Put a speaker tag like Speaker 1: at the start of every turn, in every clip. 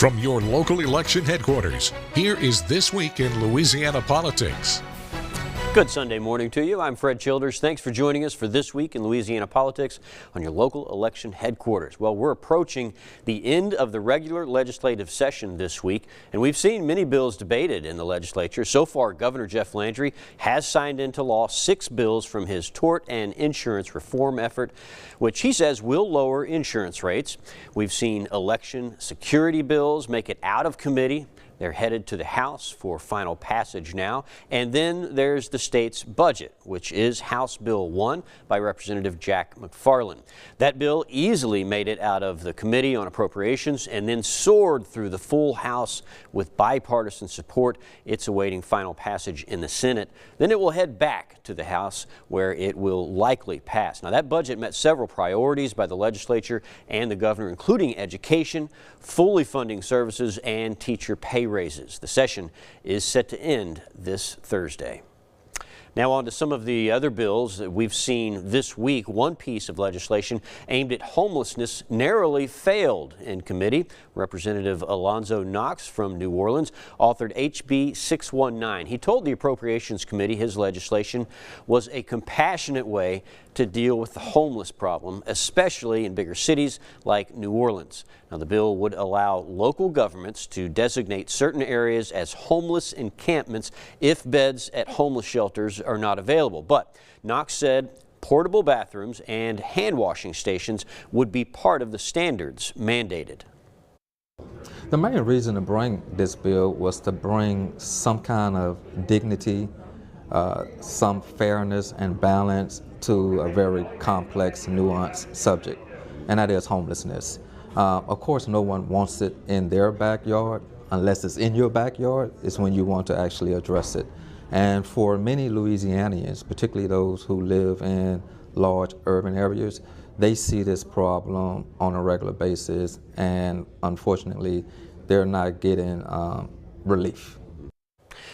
Speaker 1: From your local election headquarters, here is This Week in Louisiana Politics.
Speaker 2: Good Sunday morning to you. I'm Fred Childers. Thanks for joining us for This Week in Louisiana Politics on your local election headquarters. Well, we're approaching the end of the regular legislative session this week, and we've seen many bills debated in the legislature. So far, Governor Jeff Landry has signed into law 6 bills from his tort and insurance reform effort, which he says will lower insurance rates. We've seen election security bills make it out of committee. They're headed to the House for final passage now. And then there's the state's budget, which is House Bill 1 by Representative Jack McFarland. That bill easily made it out of the Committee on Appropriations and then soared through the full House with bipartisan support. It's awaiting final passage in the Senate. Then it will head back to the House, where it will likely pass. Now, that budget met several priorities by the legislature and the governor, including education, fully funding services, and teacher pay raises. The session is set to end this Thursday. Now on to some of the other bills that we've seen this week. One piece of legislation aimed at homelessness narrowly failed in committee. Representative Alonzo Knox from New Orleans authored HB 619. He told the Appropriations Committee his legislation was a compassionate way to deal with the homeless problem, especially in bigger cities like New Orleans. Now, the bill would allow local governments to designate certain areas as homeless encampments if beds at homeless shelters are not available. But Knox said portable bathrooms and hand washing stations would be part of the standards mandated.
Speaker 3: The main reason to bring this bill was to bring some kind of dignity, some fairness and balance to a very complex, nuanced subject, and that is homelessness. Of course, no one wants it in their backyard. Unless it's in your backyard, is when you want to actually address it. And for many Louisianians, particularly those who live in large urban areas, they see this problem on a regular basis, and unfortunately, they're not getting relief.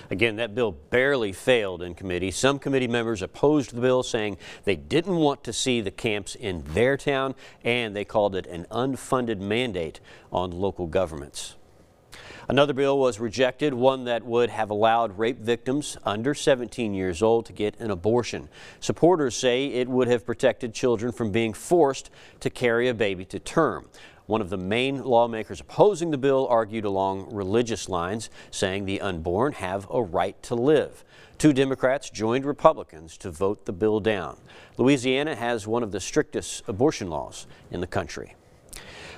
Speaker 2: Again, that bill barely failed in committee. Some committee members opposed the bill, saying they didn't want to see the camps in their town, and they called it an unfunded mandate on local governments. Another bill was rejected, one that would have allowed rape victims under 17 years old to get an abortion. Supporters say it would have protected children from being forced to carry a baby to term. One of the main lawmakers opposing the bill argued along religious lines, saying the unborn have a right to live. 2 Democrats joined Republicans to vote the bill down. Louisiana has one of the strictest abortion laws in the country.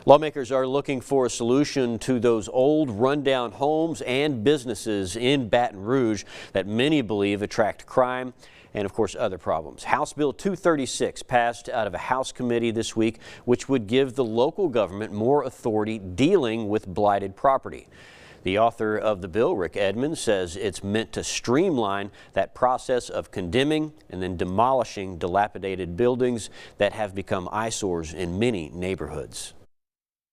Speaker 2: Lawmakers are looking for a solution to those old rundown homes and businesses in Baton Rouge that many believe attract crime and, of course, other problems. House Bill 236 passed out of a House committee this week, which would give the local government more authority dealing with blighted property. The author of the bill, Rick Edmonds, says it's meant to streamline that process of condemning and then demolishing dilapidated buildings that have become eyesores in many neighborhoods.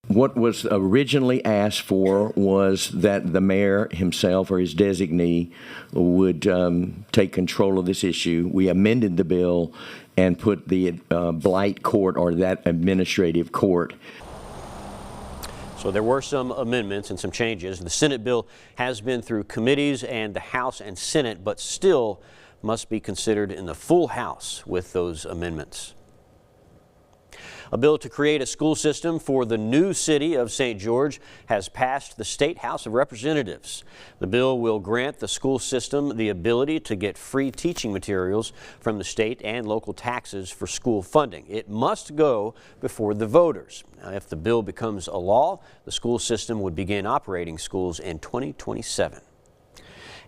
Speaker 4: What was originally asked for was that the mayor himself or his designee would take control of this issue. We amended the bill and put the blight court, or that administrative court.
Speaker 2: So there were some amendments and some changes. The Senate bill has been through committees and the House and Senate, but still must be considered in the full House with those amendments. A bill to create a school system for the new city of St. George has passed the State House of Representatives. The bill will grant the school system the ability to get free teaching materials from the state and local taxes for school funding. It must go before the voters. Now, if the bill becomes a law, the school system would begin operating schools in 2027.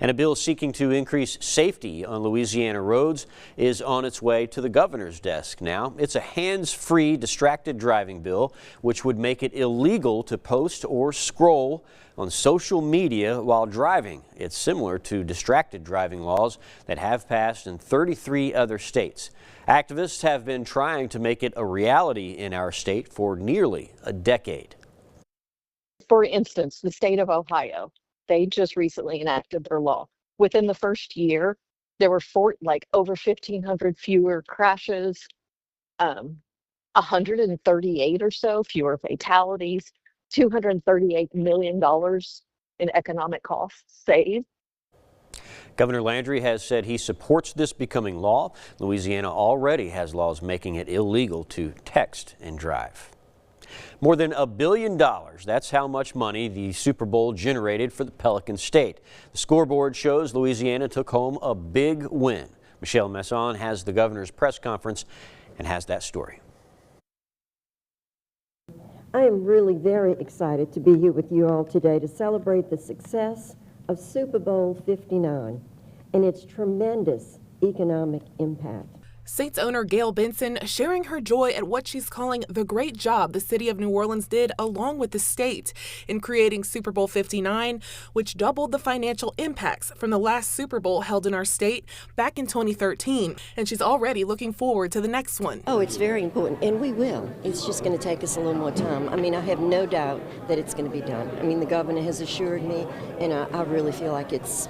Speaker 2: And a bill seeking to increase safety on Louisiana roads is on its way to the governor's desk now. It's a hands-free distracted driving bill, which would make it illegal to post or scroll on social media while driving. It's similar to distracted driving laws that have passed in 33 other states. Activists have been trying to make it a reality in our state for nearly a decade.
Speaker 5: For instance, the state of Ohio, they just recently enacted their law. Within the first year, there were over 1,500 fewer crashes, 138 or so fewer fatalities. $238 million in economic costs saved.
Speaker 2: Governor Landry has said he supports this becoming law. Louisiana already has laws making it illegal to text and drive. More than $1 billion, that's how much money the Super Bowl generated for the Pelican State. The scoreboard shows Louisiana took home a big win. Michelle Masson has the governor's press conference and has that story.
Speaker 6: I am really very excited to be here with you all today to celebrate the success of Super Bowl 59 and its tremendous economic impact.
Speaker 7: Saints owner Gail Benson sharing her joy at what she's calling the great job the city of New Orleans did along with the state in creating Super Bowl 59, which doubled the financial impacts from the last Super Bowl held in our state back in 2013. And she's already looking forward to the next one.
Speaker 6: Oh, it's very important, and we will. It's just going to take us a little more time. I mean, I have no doubt that it's going to be done. I mean, the governor has assured me, and I really feel like it's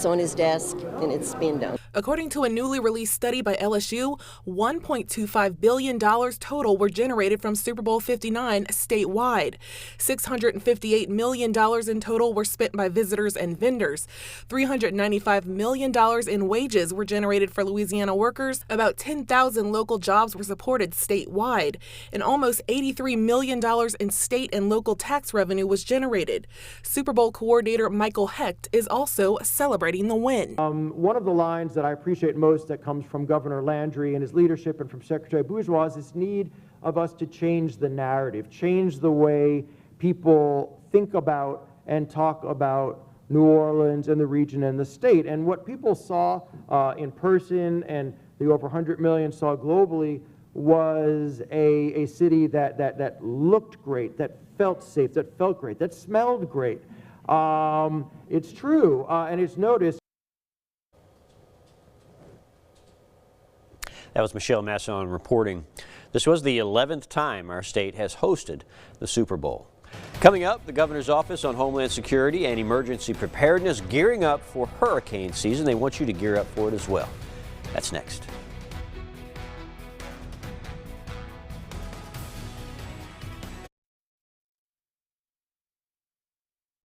Speaker 6: on his desk and it's being done.
Speaker 7: According to a newly released study by LSU, $1.25 billion total were generated from Super Bowl 59 statewide. $658 million in total were spent by visitors and vendors. $395 million in wages were generated for Louisiana workers. About 10,000 local jobs were supported statewide. And almost $83 million in state and local tax revenue was generated. Super Bowl coordinator Michael Hecht is also celebrating the win.
Speaker 8: One of the lines that I appreciate most that comes from Governor Landry and his leadership and from Secretary Bourgeois is this need of us to change the narrative, change the way people think about and talk about New Orleans and the region and the state. And what people saw in person and the over 100 million saw globally was a city that looked great, that felt safe, that felt great, that smelled great. It's true, and it's noticed.
Speaker 2: That was Michelle Masson reporting. This was the 11th time our state has hosted the Super Bowl. Coming up, the governor's office on Homeland Security and Emergency Preparedness gearing up for hurricane season. They want you to gear up for it as well. That's next.